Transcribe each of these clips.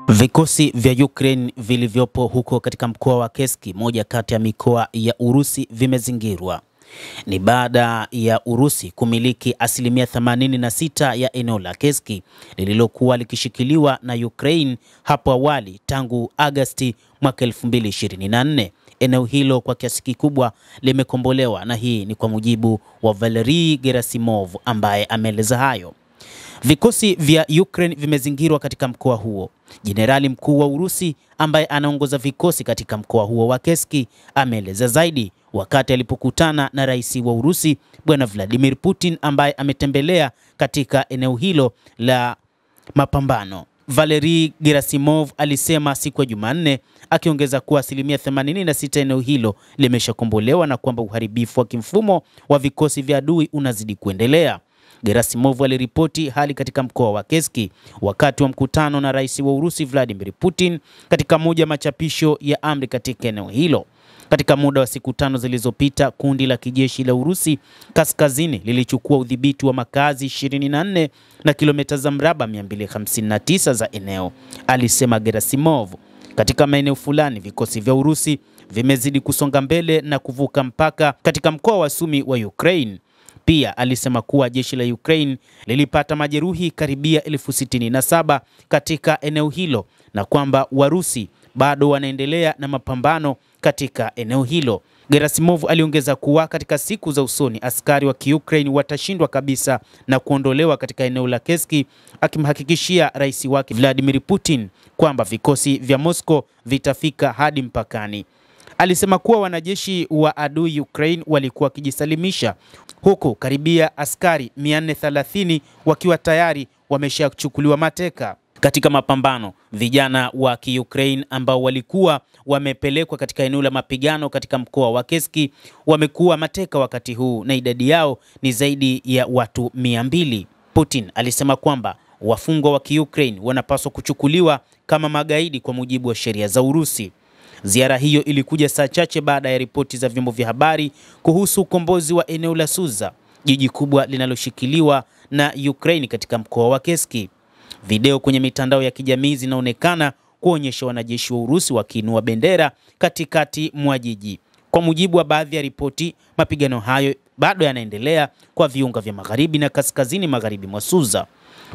Vikosi vya Ukraine vilivyopo huko katika mkoa wa Kursk, moja kati ya mikoa ya Urusi, vimezingirwa. Ni baada ya Urusi kumiliki asilimia 86 ya eneo la Kursk lililokuwa likishikiliwa na Ukraine hapo awali tangu Agosti mwaka 2024. Eneo hilo kwa kiasi kikubwa limekombolewa, na hii ni kwa mujibu wa Valery Gerasimov ambaye ameeleza hayo. Vikosi vya Ukraine vimezingirwa katika mkoa huo. Jenerali mkuu wa Urusi ambaye anaongoza vikosi katika mkoa huo wa Kursk ameeleza zaidi wakati alipokutana na rais wa Urusi Bwana Vladimir Putin ambaye ametembelea katika eneo hilo la mapambano. Valery Gerasimov alisema siku ya Jumanne, akiongeza kuwa asilimia 86 eneo hilo limeshakombolewa na kwamba uharibifu wa kimfumo wa vikosi vya adui unazidi kuendelea. Gerasimov aliripoti hali katika mkoa wa Kursk wakati wa mkutano na rais wa Urusi Vladimir Putin katika moja machapisho ya amri katika eneo hilo. Katika muda wa siku 5 zilizopita, kundi la kijeshi la Urusi kaskazini lilichukua udhibiti wa makazi 24 na kilomita za mraba 259 za eneo, alisema Gerasimov. Katika maeneo fulani, vikosi vya Urusi vimezidi kusonga mbele na kuvuka mpaka katika mkoa wa Sumi wa Ukraine. Pia alisema kuwa jeshi la Ukraine lilipata majeruhi karibia 67,000 katika eneo hilo na kwamba Warusi bado wanaendelea na mapambano katika eneo hilo. Gerasimov aliongeza kuwa katika siku za usoni askari wa Ukraine watashindwa kabisa na kuondolewa katika eneo la Kursk, akimhakikishia rais wake Vladimir Putin kwamba vikosi vya Moscow vitafika hadi mpakani. Alisema kuwa wanajeshi wa adui Ukraine walikuwa wakijisalimisha, huku karibia askari 430 wakiwa tayari wameshachukuliwa mateka katika mapambano. Vijana wa Ukraine ambao walikuwa wamepelekwa katika eneo la mapigano katika mkoa wa Kursk wamekuwa mateka wakati huu, na idadi yao ni zaidi ya watu 200. Putin alisema kwamba wafungwa wa Ukraine wanapaswa kuchukuliwa kama magaidi kwa mujibu wa sheria za Urusi. Ziara hiyo ilikuja saa chache baada ya ripoti za vyombo vya habari kuhusu ukombozi wa eneo la Suza, jiji kubwa linaloshikiliwa na Ukraine katika mkoa wa Kursk. Video kwenye mitandao ya kijamii zinaonekana kuonyesha wanajeshi wa Urusi wakiinua bendera katikati mwa jiji. Kwa mujibu wa baadhi ya ripoti, mapigano hayo bado yanaendelea kwa viunga vya magharibi na kaskazini magharibi mwa Suza.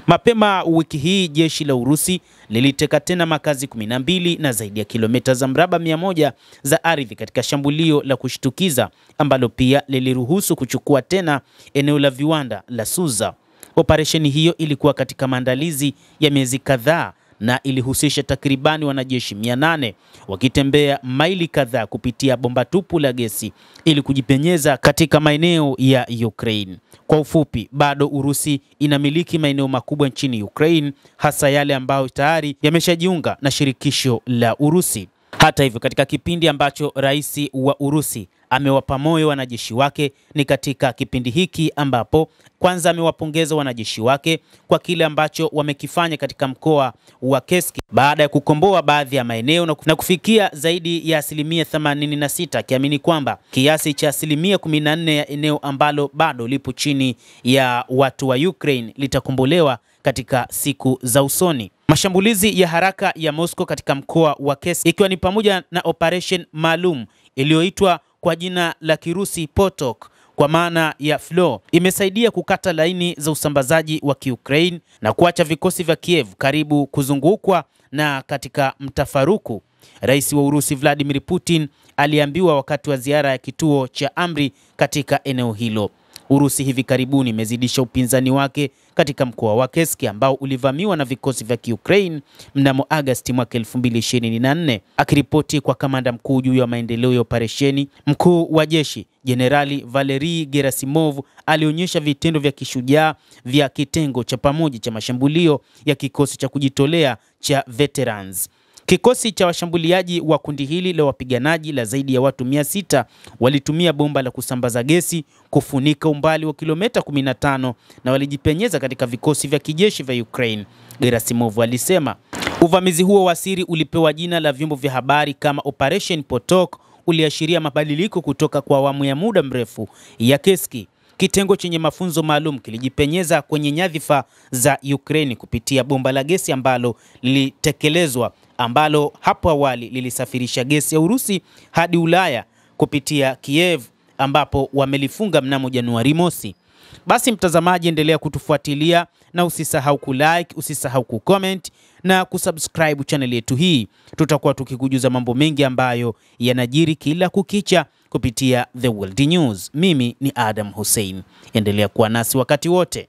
Mapema wiki hii jeshi la Urusi liliteka tena makazi 12 na zaidi ya kilomita za mraba 100 za ardhi katika shambulio la kushtukiza ambalo pia liliruhusu kuchukua tena eneo la viwanda la Suza. Operesheni hiyo ilikuwa katika maandalizi ya miezi kadhaa na ilihusisha takribani wanajeshi 800 wakitembea maili kadhaa kupitia bomba tupu la gesi ili kujipenyeza katika maeneo ya Ukraine. Kwa ufupi, bado Urusi inamiliki maeneo makubwa nchini Ukraine, hasa yale ambayo tayari yameshajiunga na shirikisho la Urusi. Hata hivyo, katika kipindi ambacho rais wa Urusi amewapa moyo wanajeshi wake, ni katika kipindi hiki ambapo kwanza amewapongeza wanajeshi wake kwa kile ambacho wamekifanya katika mkoa wa Kursk baada ya kukomboa baadhi ya maeneo na kufikia zaidi ya asilimia 86, akiamini kwamba kiasi cha asilimia 14 ya eneo ambalo bado lipo chini ya watu wa Ukraine litakombolewa katika siku za usoni. Mashambulizi ya haraka ya Moscow katika mkoa wa Kursk, ikiwa ni pamoja na operation maalum iliyoitwa kwa jina la Kirusi Potok kwa maana ya Flow, imesaidia kukata laini za usambazaji wa Ukraine na kuacha vikosi vya Kiev karibu kuzungukwa na katika mtafaruku. Rais wa Urusi Vladimir Putin aliambiwa wakati wa ziara ya kituo cha amri katika eneo hilo. Urusi hivi karibuni imezidisha upinzani wake katika mkoa wa Kursk ambao ulivamiwa na vikosi vya Ukraine mnamo Agosti mwaka 2024. Akiripoti kwa kamanda mkuu juu ya maendeleo ya operesheni, mkuu wa jeshi Jenerali Valery Gerasimov alionyesha vitendo vya kishujaa vya kitengo cha pamoja cha mashambulio ya kikosi cha kujitolea cha Veterans. Kikosi cha washambuliaji wa kundi hili la wapiganaji la zaidi ya watu 600 walitumia bomba la kusambaza gesi kufunika umbali wa kilomita 15 na walijipenyeza katika vikosi vya kijeshi vya Ukraine, Gerasimov alisema. Uvamizi huo wa siri ulipewa jina la vyombo vya habari kama Operation Potok, uliashiria mabadiliko kutoka kwa awamu ya muda mrefu ya Kursk. kitengo chenye mafunzo maalum kilijipenyeza kwenye nyadhifa za Ukraine kupitia bomba la gesi ambalo lilitekelezwa, ambalo hapo awali lilisafirisha gesi ya Urusi hadi Ulaya kupitia Kiev, ambapo wamelifunga mnamo Januari mosi. Basi mtazamaji, endelea kutufuatilia na usisahau kulike, usisahau kucomment na kusubscribe channel yetu hii. Tutakuwa tukikujuza mambo mengi ambayo yanajiri kila kukicha kupitia The World News. Mimi ni Adam Hussein. Endelea kuwa nasi wakati wote.